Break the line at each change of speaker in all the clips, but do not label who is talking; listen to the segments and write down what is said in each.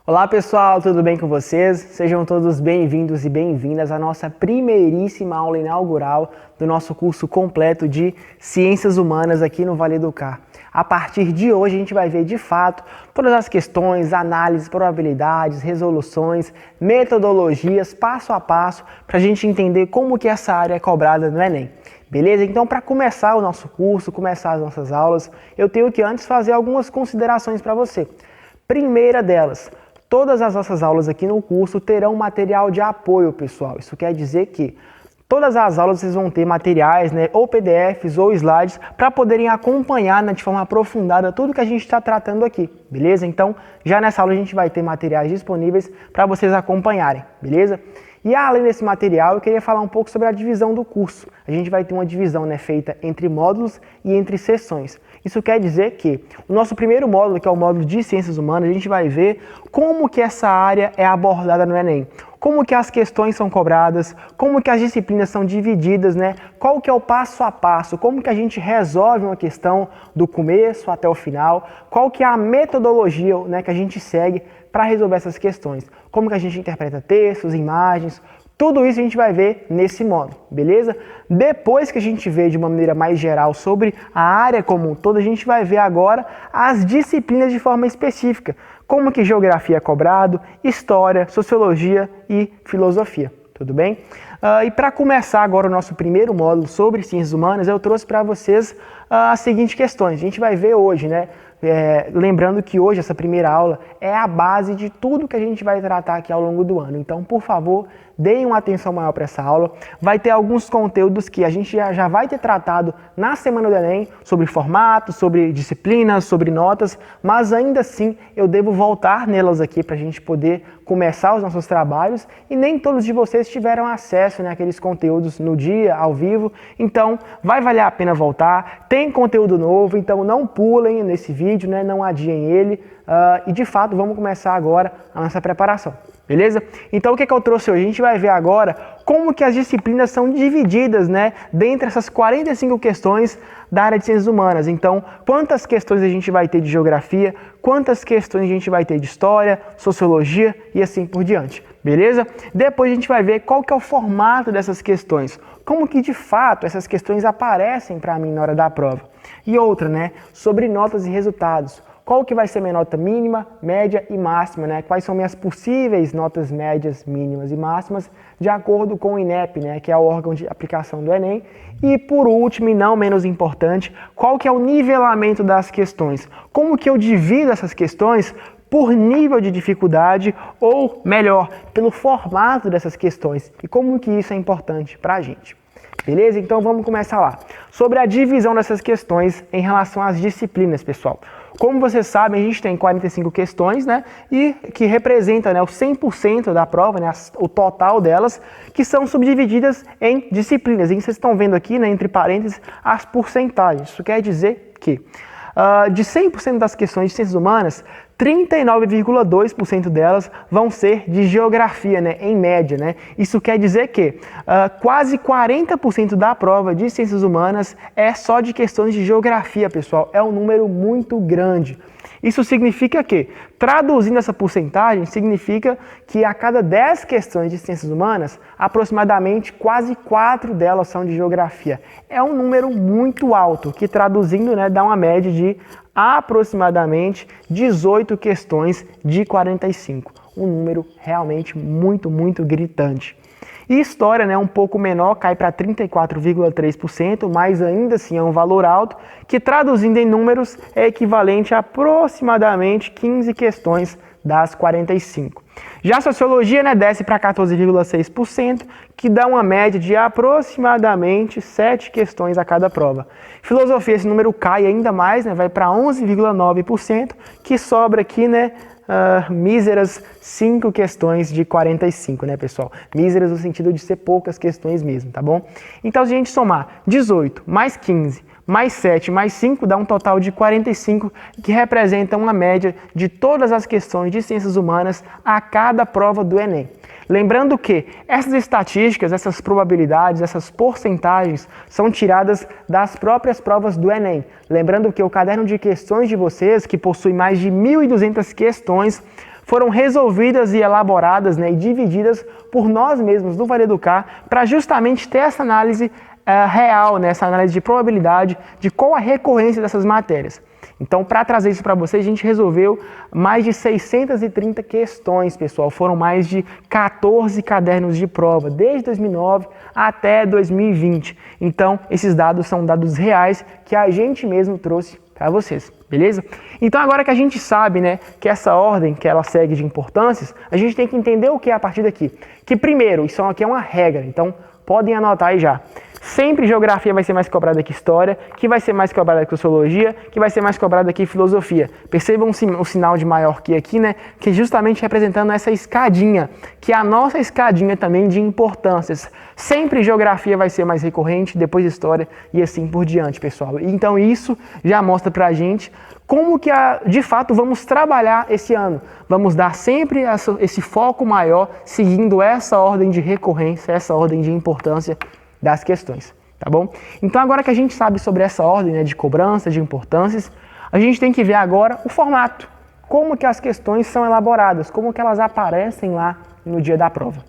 Olá pessoal, tudo bem com vocês? Sejam todos bem-vindos e bem-vindas à nossa primeiríssima aula inaugural do nosso curso completo de Ciências Humanas aqui no Vale do Car. A partir de hoje a gente vai ver de fato todas as questões, análises, probabilidades, resoluções, metodologias, passo a passo, para a gente entender como que essa área é cobrada no Enem. Beleza? Então, para começar o nosso curso, começar as nossas aulas, eu tenho que antes fazer algumas considerações para você. Primeira delas, todas as nossas aulas aqui no curso terão material de apoio, pessoal. Isso quer dizer que todas as aulas vocês vão ter materiais, ou PDFs ou slides, para poderem acompanhar de forma aprofundada tudo que a gente está tratando aqui, beleza? Então, já nessa aula a gente vai ter materiais disponíveis para vocês acompanharem, beleza? E além desse material, eu queria falar um pouco sobre a divisão do curso. A gente vai ter uma divisão feita entre módulos e entre sessões. Isso quer dizer que o nosso primeiro módulo, que é o módulo de Ciências Humanas, a gente vai ver como que essa área é abordada no Enem. Como que as questões são cobradas, como que as disciplinas são divididas, qual que é o passo a passo, como que a gente resolve uma questão do começo até o final, qual que é a metodologia que a gente segue para resolver essas questões, como que a gente interpreta textos, imagens, tudo isso a gente vai ver nesse módulo, beleza? Depois que a gente vê de uma maneira mais geral sobre a área como um todo, a gente vai ver agora as disciplinas de forma específica, como que geografia é cobrado, história, sociologia e filosofia, tudo bem? E para começar agora o nosso primeiro módulo sobre ciências humanas, eu trouxe para vocês as seguintes questões. A gente vai ver hoje, lembrando que hoje essa primeira aula é a base de tudo que a gente vai tratar aqui ao longo do ano. Então, por favor, deem uma atenção maior para essa aula. Vai ter alguns conteúdos que a gente já vai ter tratado na semana do Enem, sobre formato, sobre disciplinas, sobre notas, mas ainda assim eu devo voltar nelas aqui para a gente poder começar os nossos trabalhos e nem todos de vocês tiveram acesso àqueles conteúdos no dia, ao vivo. Então, vai valer a pena voltar. Tem conteúdo novo, então não pulem nesse vídeo, não adiem ele. E de fato, vamos começar agora a nossa preparação. Beleza? Então o que eu trouxe hoje? A gente vai ver agora como que as disciplinas são divididas, dentre essas 45 questões da área de ciências humanas. Então, quantas questões a gente vai ter de geografia, quantas questões a gente vai ter de história, sociologia e assim por diante. Beleza? Depois a gente vai ver qual que é o formato dessas questões, como que de fato essas questões aparecem para mim na hora da prova. E outra, sobre notas e resultados. Qual que vai ser minha nota mínima, média e máxima, Quais são minhas possíveis notas médias, mínimas e máximas, de acordo com o INEP, que é o órgão de aplicação do Enem. E por último, e não menos importante, qual que é o nivelamento das questões? Como que eu divido essas questões por nível de dificuldade, ou melhor, pelo formato dessas questões? E como que isso é importante para a gente? Beleza? Então vamos começar lá. Sobre a divisão dessas questões em relação às disciplinas, pessoal. Como vocês sabem, a gente tem 45 questões, e que representa o 100% da prova, o total delas, que são subdivididas em disciplinas. E vocês estão vendo aqui, entre parênteses, as porcentagens. Isso quer dizer que de 100% das questões de ciências humanas, 39,2% delas vão ser de geografia, em média, Isso quer dizer que quase 40% da prova de ciências humanas é só de questões de geografia, pessoal. É um número muito grande. Isso significa que, traduzindo essa porcentagem, significa que a cada 10 questões de ciências humanas, aproximadamente quase 4 delas são de geografia. É um número muito alto, que traduzindo, dá uma média de aproximadamente 18 questões de 45. Um número realmente muito, muito gritante. E história, um pouco menor, cai para 34,3%, mas ainda assim é um valor alto, que traduzindo em números é equivalente a aproximadamente 15 questões das 45. Já a sociologia, desce para 14,6%, que dá uma média de aproximadamente 7 questões a cada prova. Filosofia, esse número cai ainda mais, vai para 11,9%, que sobra aqui, míseras 5 questões de 45, pessoal? Míseras no sentido de ser poucas questões mesmo, tá bom? Então, se a gente somar 18 mais 15 mais 7 mais 5 dá um total de 45, que representa uma média de todas as questões de ciências humanas a cada prova do Enem. Lembrando que essas estatísticas, essas probabilidades, essas porcentagens são tiradas das próprias provas do Enem. Lembrando que o caderno de questões de vocês, que possui mais de 1.200 questões, foram resolvidas e elaboradas, né, e divididas por nós mesmos do Vale Educar para justamente ter essa análise real, né, essa análise de probabilidade de qual a recorrência dessas matérias. Então, para trazer isso para vocês, a gente resolveu mais de 630 questões, pessoal. Foram mais de 14 cadernos de prova, desde 2009 até 2020. Então, esses dados são dados reais que a gente mesmo trouxe para vocês, beleza? Então, agora que a gente sabe, né, que essa ordem que ela segue de importâncias, a gente tem que entender o que é a partir daqui. Que primeiro, isso aqui é uma regra, então podem anotar aí já. Sempre geografia vai ser mais cobrada que história, que vai ser mais cobrada que sociologia, que vai ser mais cobrada que filosofia. Percebam o sinal de maior que aqui, né? Que é justamente representando essa escadinha, que é a nossa escadinha também de importâncias. Sempre geografia vai ser mais recorrente, depois história e assim por diante, pessoal. Então isso já mostra pra gente como que de fato vamos trabalhar esse ano. Vamos dar sempre esse foco maior, seguindo essa ordem de recorrência, essa ordem de importância das questões, tá bom? Então agora que a gente sabe sobre essa ordem, né, de cobrança, de importâncias, a gente tem que ver agora o formato, como que as questões são elaboradas, como que elas aparecem lá no dia da prova.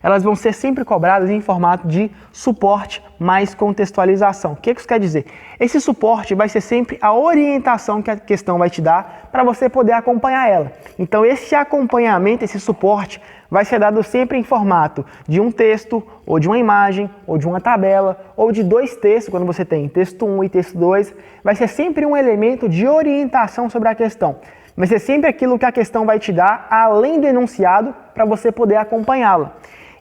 Elas vão ser sempre cobradas em formato de suporte mais contextualização. O que isso quer dizer? Esse suporte vai ser sempre a orientação que a questão vai te dar para você poder acompanhar ela. Então esse acompanhamento, esse suporte, vai ser dado sempre em formato de um texto, ou de uma imagem, ou de uma tabela, ou de dois textos, quando você tem texto 1 e texto 2. Vai ser sempre um elemento de orientação sobre a questão. Vai ser sempre aquilo que a questão vai te dar, além do enunciado, para você poder acompanhá-la.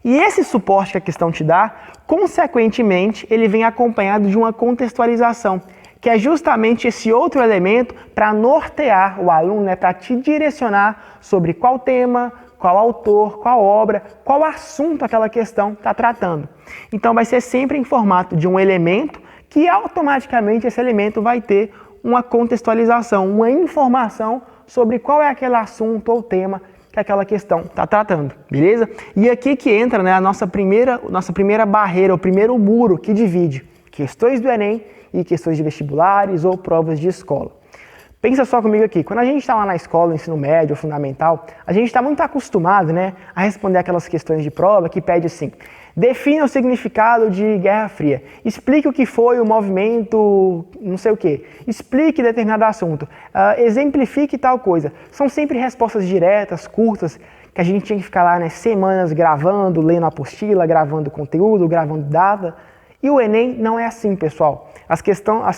E esse suporte que a questão te dá, consequentemente, ele vem acompanhado de uma contextualização, que é justamente esse outro elemento para nortear o aluno, né, para te direcionar sobre qual tema, qual autor, qual obra, qual assunto aquela questão está tratando. Então vai ser sempre em formato de um elemento que automaticamente esse elemento vai ter uma contextualização, uma informação sobre qual é aquele assunto ou tema que aquela questão está tratando, beleza? E aqui que entra, né, a nossa primeira barreira, o primeiro muro que divide questões do Enem e questões de vestibulares ou provas de escola. Pensa só comigo aqui, quando a gente está lá na escola, no ensino médio ou fundamental, a gente está muito acostumado, né, a responder aquelas questões de prova que pede assim: defina o significado de Guerra Fria, explique o que foi o movimento não sei o que, explique determinado assunto, exemplifique tal coisa. São sempre respostas diretas, curtas, que a gente tinha que ficar lá, né, semanas gravando, lendo a apostila, gravando conteúdo, gravando data. E o Enem não é assim, pessoal. As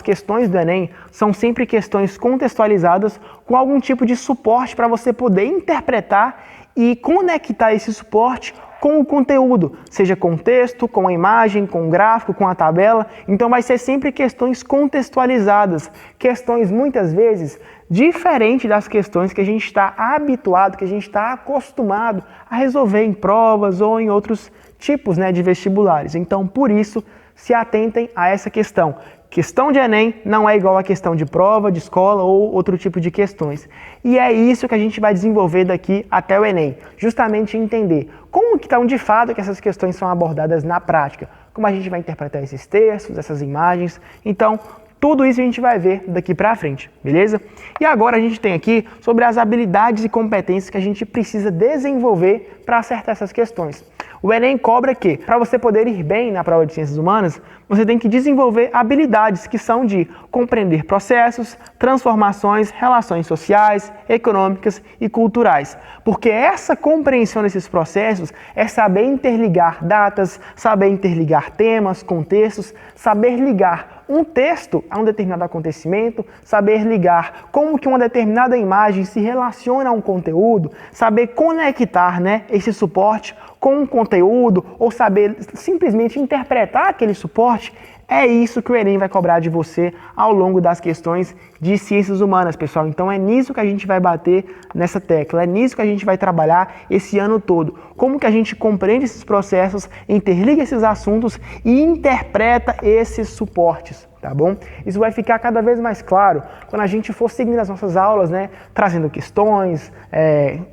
questões do Enem são sempre questões contextualizadas com algum tipo de suporte para você poder interpretar e conectar esse suporte com o conteúdo, seja com texto, com a imagem, com o gráfico, com a tabela. Então vai ser sempre questões contextualizadas, questões muitas vezes diferentes das questões que a gente está habituado, que a gente está acostumado a resolver em provas ou em outros tipos, né, de vestibulares. Então, por isso, se atentem a essa questão. Questão de Enem não é igual a questão de prova, de escola ou outro tipo de questões. E é isso que a gente vai desenvolver daqui até o Enem. Justamente entender como que estão de fato que essas questões são abordadas na prática. Como a gente vai interpretar esses textos, essas imagens. Então, tudo isso a gente vai ver daqui para frente, beleza? E agora a gente tem aqui sobre as habilidades e competências que a gente precisa desenvolver para acertar essas questões. O Enem cobra que, para você poder ir bem na prova de Ciências Humanas, você tem que desenvolver habilidades que são de compreender processos, transformações, relações sociais, econômicas e culturais. Porque essa compreensão desses processos é saber interligar datas, saber interligar temas, contextos, saber ligar um texto a um determinado acontecimento, saber ligar como que uma determinada imagem se relaciona a um conteúdo, saber conectar, né, esse suporte com um conteúdo ou saber simplesmente interpretar aquele suporte. É isso que o Enem vai cobrar de você ao longo das questões de ciências humanas, pessoal. Então é nisso que a gente vai bater nessa tecla, é nisso que a gente vai trabalhar esse ano todo. Como que a gente compreende esses processos, interliga esses assuntos e interpreta esses suportes, tá bom? Isso vai ficar cada vez mais claro quando a gente for seguindo as nossas aulas, né? Trazendo questões,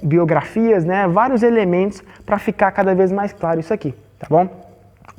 biografias, né? Vários elementos para ficar cada vez mais claro isso aqui, tá bom?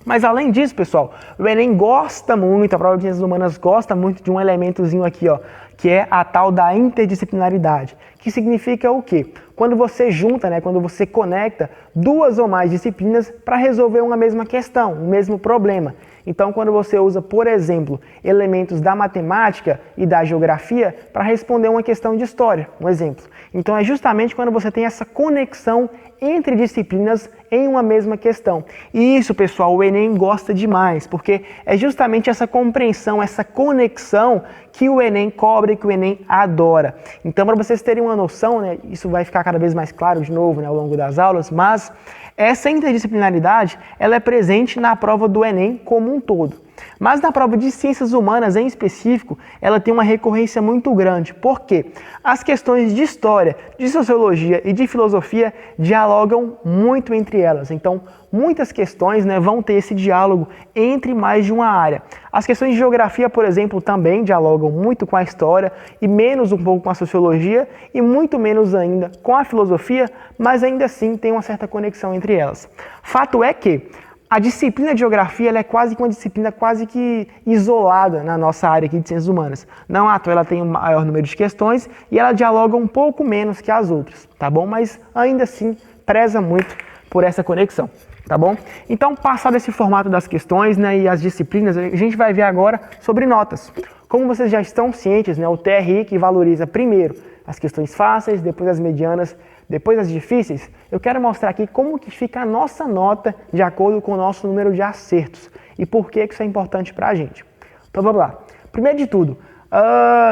Mas além disso, pessoal, o Enem gosta muito, a prova de Ciências Humanas gosta muito de um elementozinho aqui, ó, que é a tal da interdisciplinaridade, que significa o quê? Quando você junta, né, quando você conecta duas ou mais disciplinas para resolver uma mesma questão, um mesmo problema. Então, quando você usa, por exemplo, elementos da matemática e da geografia para responder uma questão de história, um exemplo. Então, é justamente quando você tem essa conexão entre disciplinas em uma mesma questão. E isso, pessoal, o Enem gosta demais, porque é justamente essa compreensão, essa conexão que o Enem cobra e que o Enem adora. Então, para vocês terem uma noção, né, isso vai ficar cada vez mais claro de novo, né, ao longo das aulas, mas essa interdisciplinaridade ela é presente na prova do Enem como um todo. Mas na prova de ciências humanas em específico, ela tem uma recorrência muito grande. Por quê? As questões de história, de sociologia e de filosofia dialogam muito entre elas. Então, muitas questões, né, vão ter esse diálogo entre mais de uma área. As questões de geografia, por exemplo, também dialogam muito com a história e menos um pouco com a sociologia e muito menos ainda com a filosofia, mas ainda assim tem uma certa conexão entre elas. Fato é que a disciplina de geografia ela é quase que uma disciplina quase que isolada na nossa área aqui de ciências humanas. Não à toa ela tem um maior número de questões e ela dialoga um pouco menos que as outras, tá bom? Mas ainda assim preza muito por essa conexão, tá bom? Então, passado esse formato das questões, né, e as disciplinas, a gente vai ver agora sobre notas. Como vocês já estão cientes, né, o TRI que valoriza primeiro as questões fáceis, depois as medianas, depois as difíceis, eu quero mostrar aqui como que fica a nossa nota de acordo com o nosso número de acertos e por que isso é importante para a gente. Então vamos lá. Primeiro de tudo,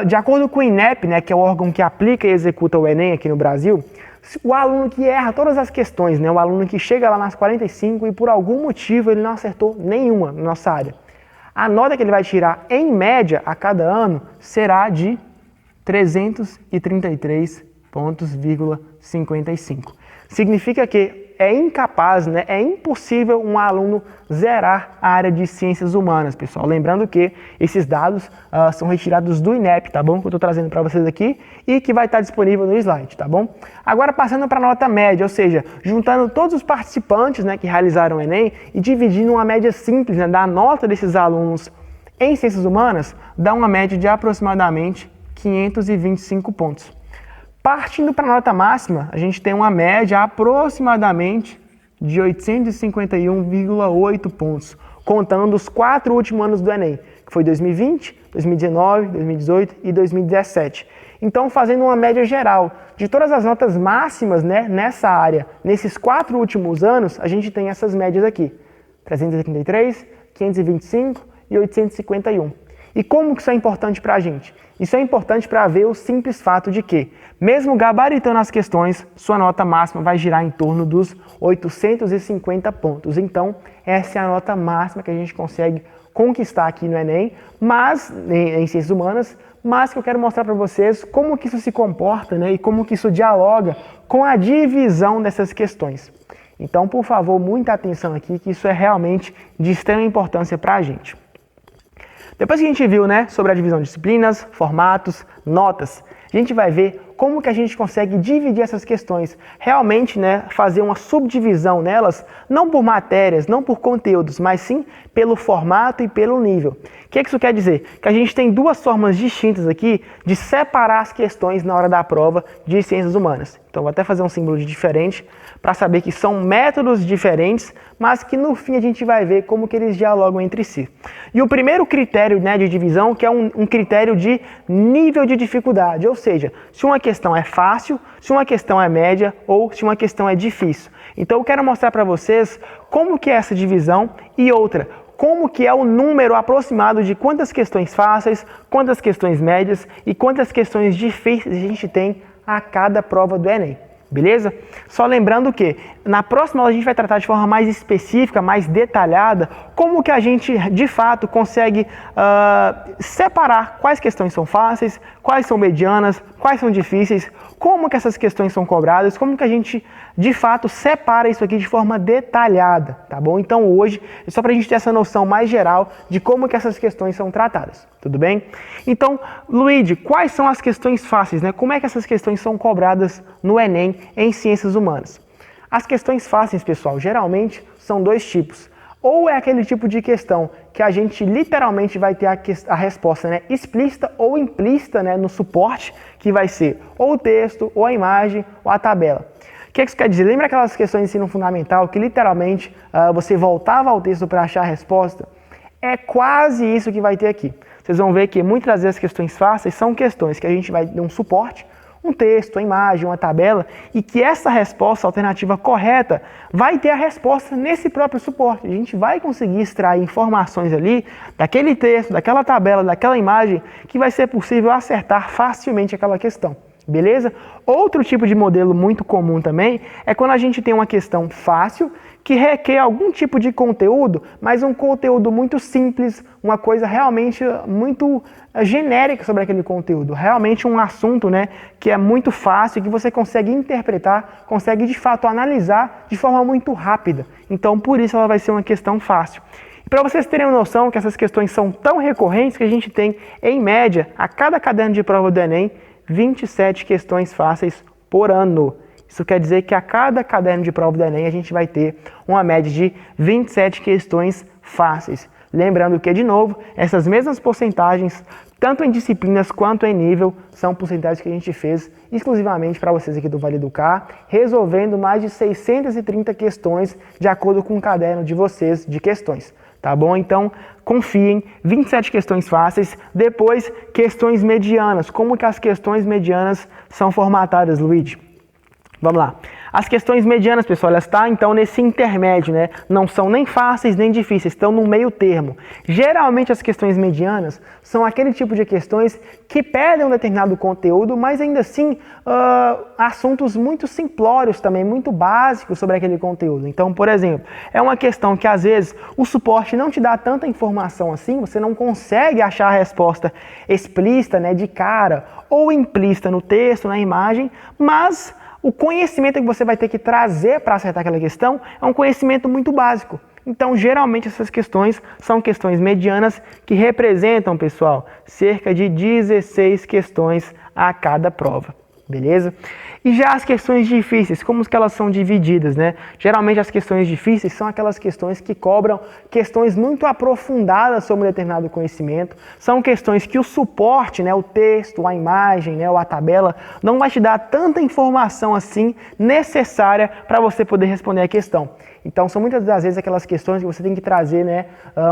de acordo com o INEP, né, que é o órgão que aplica e executa o Enem aqui no Brasil, o aluno que erra todas as questões, né, o aluno que chega lá nas 45 e por algum motivo ele não acertou nenhuma na nossa área, a nota que ele vai tirar em média a cada ano será de 333,55. Significa que é incapaz, né, é impossível um aluno zerar a área de ciências humanas, pessoal. Lembrando que esses dados são retirados do INEP, tá bom? Que eu estou trazendo para vocês aqui e que vai estar disponível no slide, tá bom? Agora passando para a nota média, ou seja, juntando todos os participantes, né, que realizaram o Enem e dividindo uma média simples, né, da nota desses alunos em ciências humanas, dá uma média de aproximadamente 525 pontos. Partindo para a nota máxima, a gente tem uma média aproximadamente de 851,8 pontos, contando os 4 últimos anos do Enem, que foi 2020, 2019, 2018 e 2017. Então, fazendo uma média geral de todas as notas máximas, né, nessa área, nesses 4 últimos anos, a gente tem essas médias aqui, 333, 525 e 851. E como que isso é importante para a gente? Isso é importante para ver o simples fato de que, mesmo gabaritando as questões, sua nota máxima vai girar em torno dos 850 pontos. Então, essa é a nota máxima que a gente consegue conquistar aqui no Enem, mas em Ciências Humanas, mas que eu quero mostrar para vocês como que isso se comporta, né, e como que isso dialoga com a divisão dessas questões. Então, por favor, muita atenção aqui, que isso é realmente de extrema importância para a gente. Depois que a gente viu, né, sobre a divisão de disciplinas, formatos, notas, a gente vai ver como que a gente consegue dividir essas questões, realmente, né, fazer uma subdivisão nelas, não por matérias, não por conteúdos, mas sim pelo formato e pelo nível. O que isso quer dizer? Que a gente tem duas formas distintas aqui de separar as questões na hora da prova de ciências humanas. Então, vou até fazer um símbolo de diferente para saber que são métodos diferentes, mas que no fim a gente vai ver como que eles dialogam entre si. E o primeiro critério, né, de divisão, que é um critério de nível de dificuldade, ou seja, se uma questão é fácil, se uma questão é média ou se uma questão é difícil. Então eu quero mostrar para vocês como que é essa divisão e outra, como que é o número aproximado de quantas questões fáceis, quantas questões médias e quantas questões difíceis a gente tem a cada prova do Enem. Beleza? Só lembrando que na próxima aula a gente vai tratar de forma mais específica, mais detalhada, como que a gente de fato consegue separar quais questões são fáceis, quais são medianas, quais são difíceis, como que essas questões são cobradas, como que a gente de fato separa isso aqui de forma detalhada, tá bom? Então hoje é só para a gente ter essa noção mais geral de como que essas questões são tratadas, tudo bem? Então, Luíde, quais são as questões fáceis, né? Como é que essas questões são cobradas no Enem em Ciências Humanas? As questões fáceis, pessoal, geralmente são dois tipos. Ou é aquele tipo de questão que a gente literalmente vai ter a resposta, né, explícita ou implícita, né, no suporte, que vai ser ou o texto, ou a imagem, ou a tabela. O que isso quer dizer? Lembra aquelas questões de ensino fundamental que literalmente você voltava ao texto para achar a resposta? É quase isso que vai ter aqui. Vocês vão ver que muitas das vezes as questões fáceis são questões que a gente vai dar um suporte, um texto, uma imagem, uma tabela, e que essa resposta, a alternativa correta, vai ter a resposta nesse próprio suporte. A gente vai conseguir extrair informações ali daquele texto, daquela tabela, daquela imagem, que vai ser possível acertar facilmente aquela questão. Beleza? Outro tipo de modelo muito comum também é quando a gente tem uma questão fácil que requer algum tipo de conteúdo, mas um conteúdo muito simples, uma coisa realmente muito genérica sobre aquele conteúdo. Realmente um assunto, né, que é muito fácil, que você consegue interpretar, consegue de fato analisar de forma muito rápida. Então, por isso ela vai ser uma questão fácil. Para vocês terem uma noção que essas questões são tão recorrentes que a gente tem, em média, a cada caderno de prova do Enem, 27 questões fáceis por ano. Isso quer dizer que a cada caderno de prova do Enem a gente vai ter uma média de 27 questões fáceis. Lembrando que, de novo, essas mesmas porcentagens, tanto em disciplinas quanto em nível, são porcentagens que a gente fez exclusivamente para vocês aqui do Vale do Car, resolvendo mais de 630 questões de acordo com o caderno de vocês de questões. Tá bom? Então, confiem, 27 questões fáceis, depois questões medianas. Como que as questões medianas são formatadas, Luigi? Vamos lá. As questões medianas, pessoal, elas estão então nesse intermédio, né? Não são nem fáceis nem difíceis, estão no meio termo. Geralmente as questões medianas são aquele tipo de questões que pedem um determinado conteúdo, mas ainda assim assuntos muito simplórios também, muito básicos sobre aquele conteúdo. Então, por exemplo, é uma questão que às vezes o suporte não te dá tanta informação assim, você não consegue achar a resposta explícita, né, de cara, ou implícita no texto, na imagem, mas o conhecimento que você vai ter que trazer para acertar aquela questão é um conhecimento muito básico. Então, geralmente, essas questões são questões medianas que representam, pessoal, cerca de 16 questões a cada prova. Beleza? E já as questões difíceis, como que elas são divididas, né? Geralmente as questões difíceis são aquelas questões que cobram questões muito aprofundadas sobre um determinado conhecimento. São questões que o suporte, né, o texto, a imagem, né, ou a tabela, não vai te dar tanta informação assim necessária para você poder responder a questão. Então, são muitas das vezes aquelas questões que você tem que trazer, né,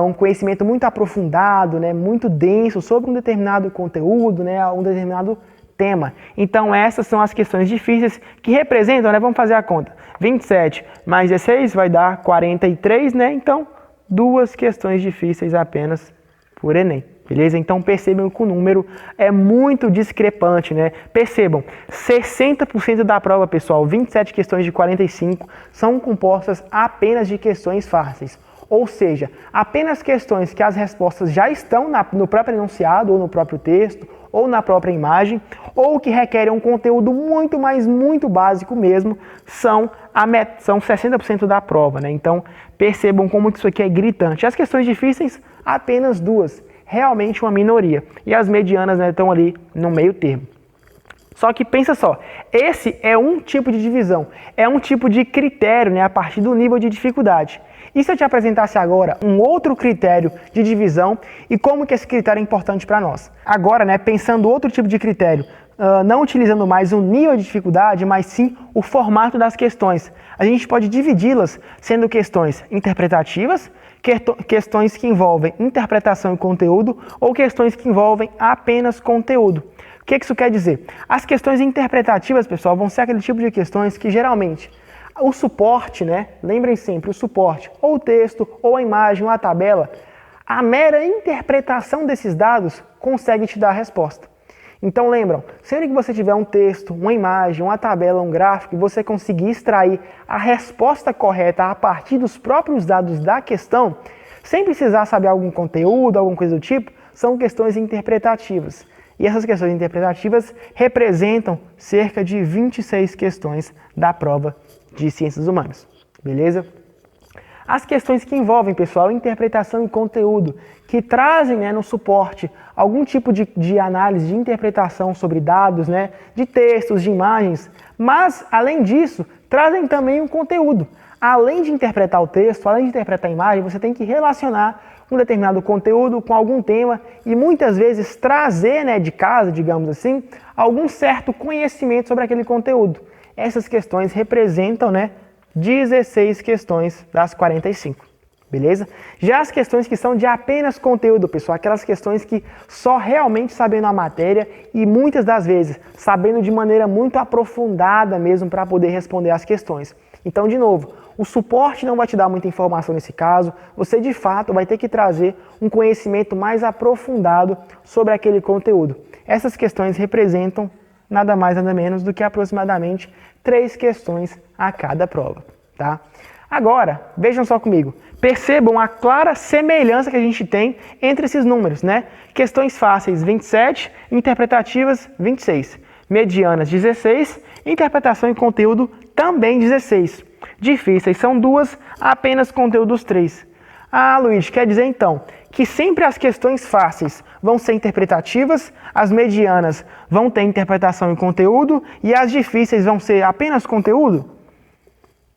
um conhecimento muito aprofundado, né, muito denso sobre um determinado conteúdo, né, um determinado tema. Então, essas são as questões difíceis que representam, né? Vamos fazer a conta. 27 mais 16 vai dar 43, né? Então, 2 questões difíceis apenas por Enem. Beleza? Então, percebam que o número é muito discrepante, né? Percebam, 60% da prova, pessoal, 27 questões de 45, são compostas apenas de questões fáceis. Ou seja, apenas questões que as respostas já estão no próprio enunciado, ou no próprio texto, ou na própria imagem, ou que requerem um conteúdo muito, mas muito básico mesmo, são 60% da prova, né? Então, percebam como isso aqui é gritante. As questões difíceis, apenas 2, realmente uma minoria. E as medianas, né, estão ali no meio termo. Só que pensa só, esse é um tipo de divisão, é um tipo de critério, né, a partir do nível de dificuldade. E se eu te apresentasse agora um outro critério de divisão e como que esse critério é importante para nós? Agora, né, pensando outro tipo de critério, não utilizando mais o nível de dificuldade, mas sim o formato das questões. A gente pode dividi-las sendo questões interpretativas, questões que envolvem interpretação e conteúdo ou questões que envolvem apenas conteúdo. O que isso quer dizer? As questões interpretativas, pessoal, vão ser aquele tipo de questões que geralmente o suporte, né? Lembrem sempre, o suporte, ou o texto, ou a imagem, ou a tabela, a mera interpretação desses dados consegue te dar a resposta. Então lembram, sempre que você tiver um texto, uma imagem, uma tabela, um gráfico, e você conseguir extrair a resposta correta a partir dos próprios dados da questão, sem precisar saber algum conteúdo, alguma coisa do tipo, são questões interpretativas. E essas questões interpretativas representam cerca de 26 questões da prova de Ciências Humanas, beleza? As questões que envolvem, pessoal, interpretação e conteúdo, que trazem, né, no suporte algum tipo de análise, de interpretação sobre dados, né, de textos, de imagens, mas, além disso, trazem também um conteúdo. Além de interpretar o texto, além de interpretar a imagem, você tem que relacionar um determinado conteúdo com algum tema e muitas vezes trazer, né, de casa, digamos assim, algum certo conhecimento sobre aquele conteúdo. Essas questões representam, né, 16 questões das 45. Beleza? Já as questões que são de apenas conteúdo, pessoal, aquelas questões que só realmente sabendo a matéria e muitas das vezes sabendo de maneira muito aprofundada mesmo para poder responder as questões. Então, de novo, o suporte não vai te dar muita informação nesse caso, você de fato vai ter que trazer um conhecimento mais aprofundado sobre aquele conteúdo. Essas questões representam nada mais nada menos do que aproximadamente 3 questões a cada prova, tá? Agora, vejam só comigo, percebam a clara semelhança que a gente tem entre esses números, né? Questões fáceis 27, interpretativas 26, medianas 16, interpretação e conteúdo também 16. Difíceis são 2, apenas conteúdos 3. Ah, Luiz, quer dizer então que sempre as questões fáceis vão ser interpretativas, as medianas vão ter interpretação e conteúdo e as difíceis vão ser apenas conteúdo?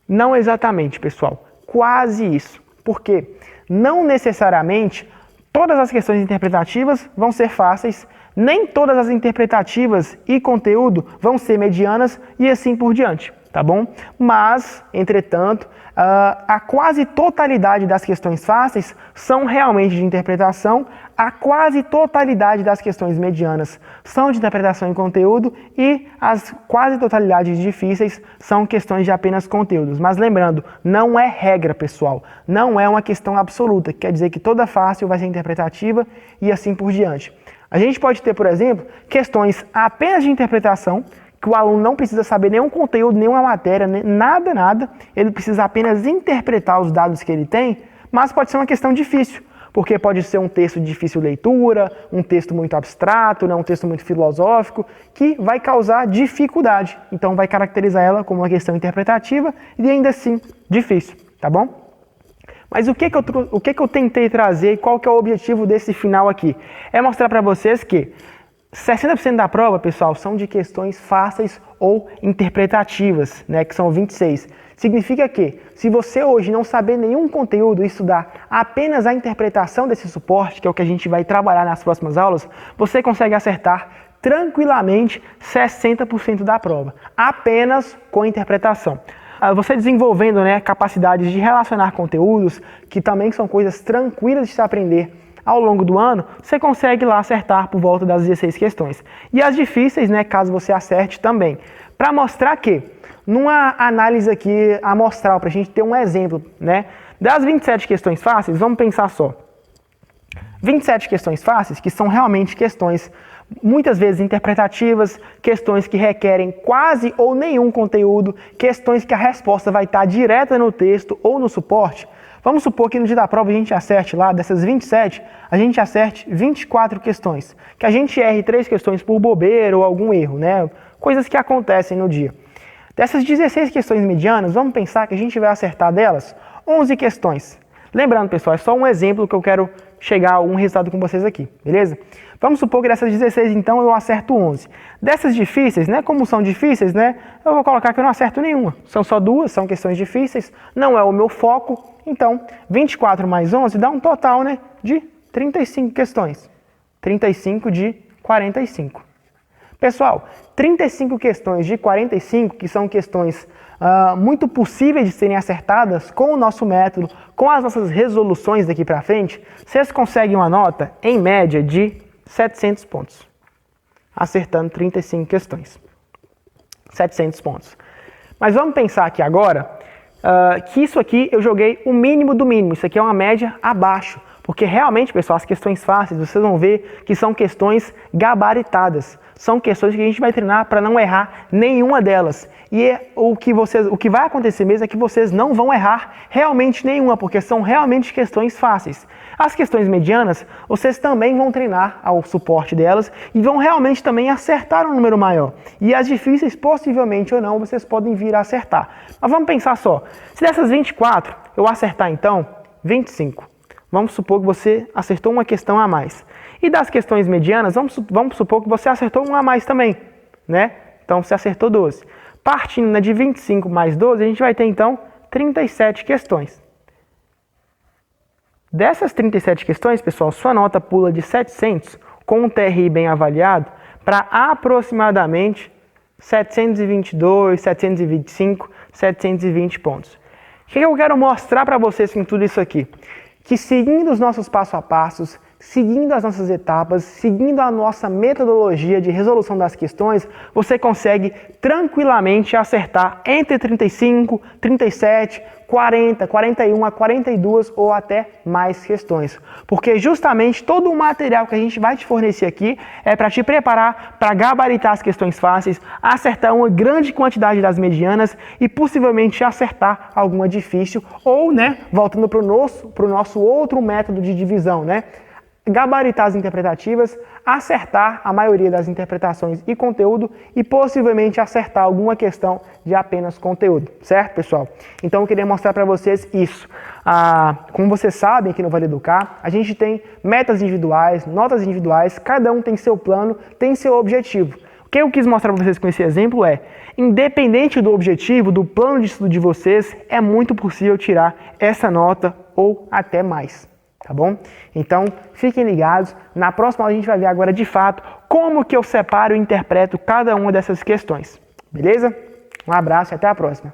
Não exatamente, pessoal. Quase isso. Por quê? Não necessariamente todas as questões interpretativas vão ser fáceis, nem todas as interpretativas e conteúdo vão ser medianas e assim por diante, tá bom? Mas, entretanto, a quase totalidade das questões fáceis são realmente de interpretação, a quase totalidade das questões medianas são de interpretação e conteúdo e as quase totalidades difíceis são questões de apenas conteúdos. Mas lembrando, não é regra, pessoal, não é uma questão absoluta, que quer dizer que toda fácil vai ser interpretativa e assim por diante. A gente pode ter, por exemplo, questões apenas de interpretação, que o aluno não precisa saber nenhum conteúdo, nenhuma matéria, nada, ele precisa apenas interpretar os dados que ele tem, mas pode ser uma questão difícil, porque pode ser um texto de difícil leitura, um texto muito abstrato, né, um texto muito filosófico, que vai causar dificuldade. Então vai caracterizar ela como uma questão interpretativa e ainda assim difícil, tá bom? Mas o que eu tentei trazer e qual que é o objetivo desse final aqui? É mostrar para vocês que 60% da prova, pessoal, são de questões fáceis ou interpretativas, né, que são 26. Significa que, se você hoje não saber nenhum conteúdo e estudar apenas a interpretação desse suporte, que é o que a gente vai trabalhar nas próximas aulas, você consegue acertar tranquilamente 60% da prova, apenas com interpretação. Você desenvolvendo, né, capacidades de relacionar conteúdos, que também são coisas tranquilas de se aprender ao longo do ano, você consegue lá acertar por volta das 16 questões. E as difíceis, né, caso você acerte também. Para mostrar que, numa análise aqui amostral, para a gente ter um exemplo, né, das 27 questões fáceis, vamos pensar só. 27 questões fáceis, que são realmente questões muitas vezes interpretativas, questões que requerem quase ou nenhum conteúdo, questões que a resposta vai estar direta no texto ou no suporte. Vamos supor que no dia da prova a gente acerte lá, dessas 27, a gente acerte 24 questões. Que a gente erre 3 questões por bobeira ou algum erro, né? Coisas que acontecem no dia. Dessas 16 questões medianas, vamos pensar que a gente vai acertar delas 11 questões. Lembrando, pessoal, é só um exemplo que eu quero chegar a algum resultado com vocês aqui, beleza? Vamos supor que dessas 16, então, eu acerto 11. Dessas difíceis, né, como são difíceis, né, eu vou colocar que eu não acerto nenhuma. São só 2, são questões difíceis, não é o meu foco. Então, 24 mais 11 dá um total, né, de 35 questões. 35 de 45. Pessoal, 35 questões de 45, que são questões muito possíveis de serem acertadas com o nosso método, com as nossas resoluções daqui para frente, vocês conseguem uma nota, em média, de 700 pontos. Acertando 35 questões. 700 pontos. Mas vamos pensar aqui agora que isso aqui eu joguei o mínimo do mínimo. Isso aqui é uma média abaixo. Porque realmente, pessoal, as questões fáceis, vocês vão ver que são questões gabaritadas. São questões que a gente vai treinar para não errar nenhuma delas. E o que vai acontecer mesmo é que vocês não vão errar realmente nenhuma, porque são realmente questões fáceis. As questões medianas, vocês também vão treinar ao suporte delas e vão realmente também acertar um número maior. E as difíceis, possivelmente ou não, vocês podem vir a acertar. Mas vamos pensar só. Se dessas 24, eu acertar então 25. Vamos supor que você acertou uma questão a mais. E das questões medianas, vamos supor que você acertou uma a mais também, né? Então você acertou 12. Partindo, né, de 25 mais 12, a gente vai ter então 37 questões. Dessas 37 questões, pessoal, sua nota pula de 700, com um TRI bem avaliado, para aproximadamente 722, 725, 720 pontos. O que eu quero mostrar para vocês com tudo isso aqui? Que seguindo os nossos passo a passos, seguindo as nossas etapas, seguindo a nossa metodologia de resolução das questões, você consegue tranquilamente acertar entre 35, 37, 40, 41 a 42 ou até mais questões. Porque justamente todo o material que a gente vai te fornecer aqui é para te preparar para gabaritar as questões fáceis, acertar uma grande quantidade das medianas e possivelmente acertar alguma difícil ou, né, voltando para o nosso outro método de divisão, né? Gabaritar as interpretativas, acertar a maioria das interpretações e conteúdo e possivelmente acertar alguma questão de apenas conteúdo, certo, pessoal? Então eu queria mostrar para vocês isso. Como vocês sabem aqui no Vale Educar, a gente tem metas individuais, notas individuais, cada um tem seu plano, tem seu objetivo. O que eu quis mostrar para vocês com esse exemplo é, independente do objetivo, do plano de estudo de vocês, é muito possível tirar essa nota ou até mais. Tá bom? Então, fiquem ligados. Na próxima aula a gente vai ver agora, de fato, como que eu separo e interpreto cada uma dessas questões. Beleza? Um abraço e até a próxima.